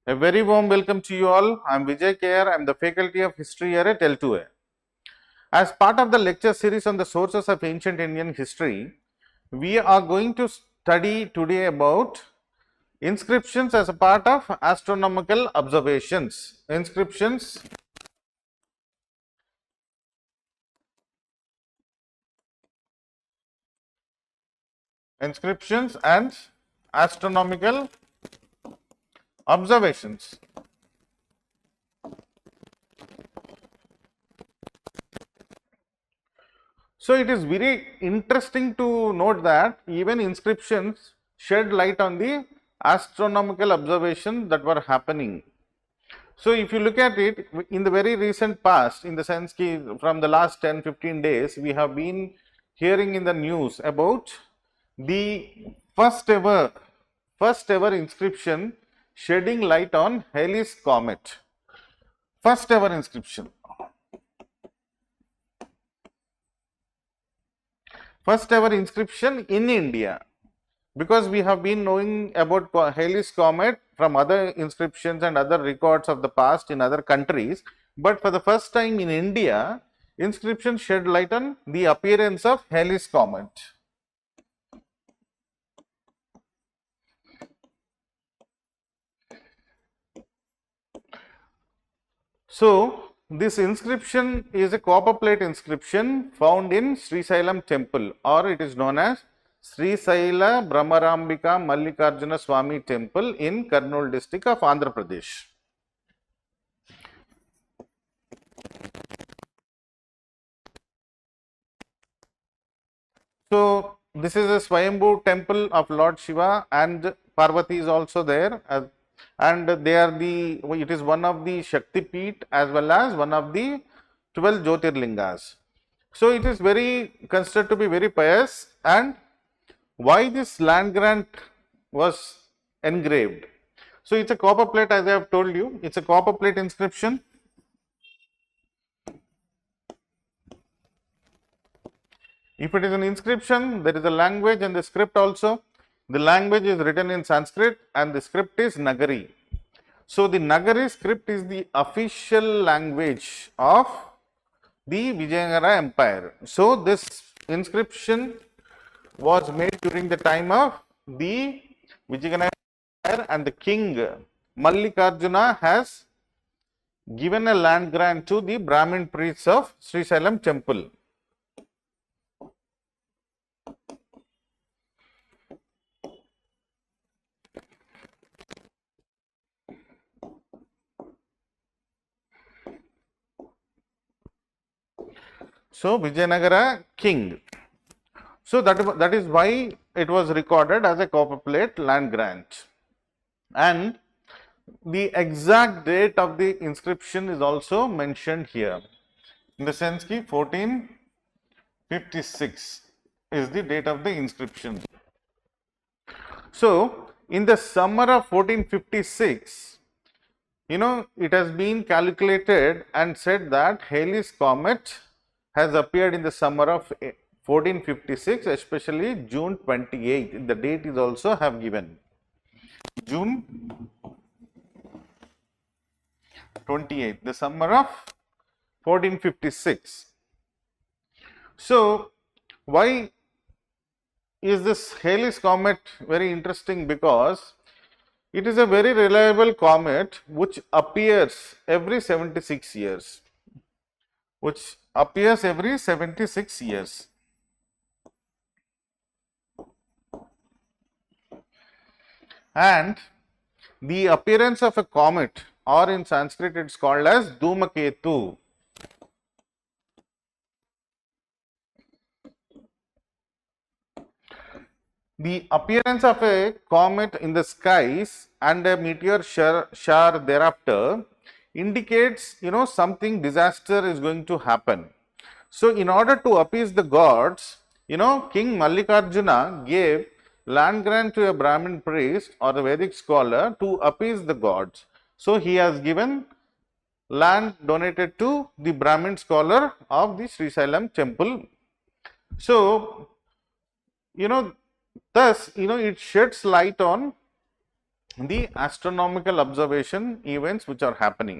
A very warm welcome to you all. I am Vijay Sir. I am the faculty of history here at L2A. As part of the lecture series on the sources of ancient Indian history, we are going to study today about inscriptions as a part of astronomical observations. Inscriptions and astronomical observations. So it is very interesting to note that even inscriptions shed light on the astronomical observations that were happening. So if you look at it in the very recent past, in the sense from the last 10-15 days, we have been hearing in the news about the first ever inscription shedding light on Halley's comet. First ever inscription. First ever inscription in India, because we have been knowing about Halley's comet from other inscriptions and other records of the past in other countries, but for the first time in India, inscription shed light on the appearance of Halley's comet. So this inscription is a copper plate inscription found in Srisailam temple, or it is known as Srisaila Brahmarambika Mallikarjuna Swami temple in Kurnool district of Andhra Pradesh. So this is a Swayambhu temple of Lord Shiva, and Parvati is also there, and they are it is one of the Shakti Peeth as well as one of the 12 Jyotirlingas. So it is considered to be very pious. And why this land grant was engraved? So it's a copper plate, as I have told you, it's a copper plate inscription. If it is an inscription, there is a language and the script also. The language is written in Sanskrit and the script is Nagari. So the Nagari script is the official language of the Vijayanagara Empire. So this inscription was made during the time of the Vijayanagara Empire, and the king Mallikarjuna has given a land grant to the Brahmin priests of Srisailam temple. So Vijayanagara king. So that is why it was recorded as a copper plate land grant. And the exact date of the inscription is also mentioned here. In the sense ki 1456 is the date of the inscription. So in the summer of 1456, it has been calculated and said that Halley's comet has appeared in the summer of 1456, especially June 28th. The date is also have given. June 28th, the summer of 1456. So why is this Halley's comet very interesting? Because it is a very reliable comet which appears every 76 years. And the appearance of a comet, or in Sanskrit it is called as Dhumaketu. The appearance of a comet in the skies and a meteor shower thereafter indicates, something disaster is going to happen. So in order to appease the gods, King Mallikarjuna gave land grant to a Brahmin priest or a Vedic scholar to appease the gods. So he has given land donated to the Brahmin scholar of the Srisailam temple. So, thus, it sheds light on the astronomical observation events which are happening.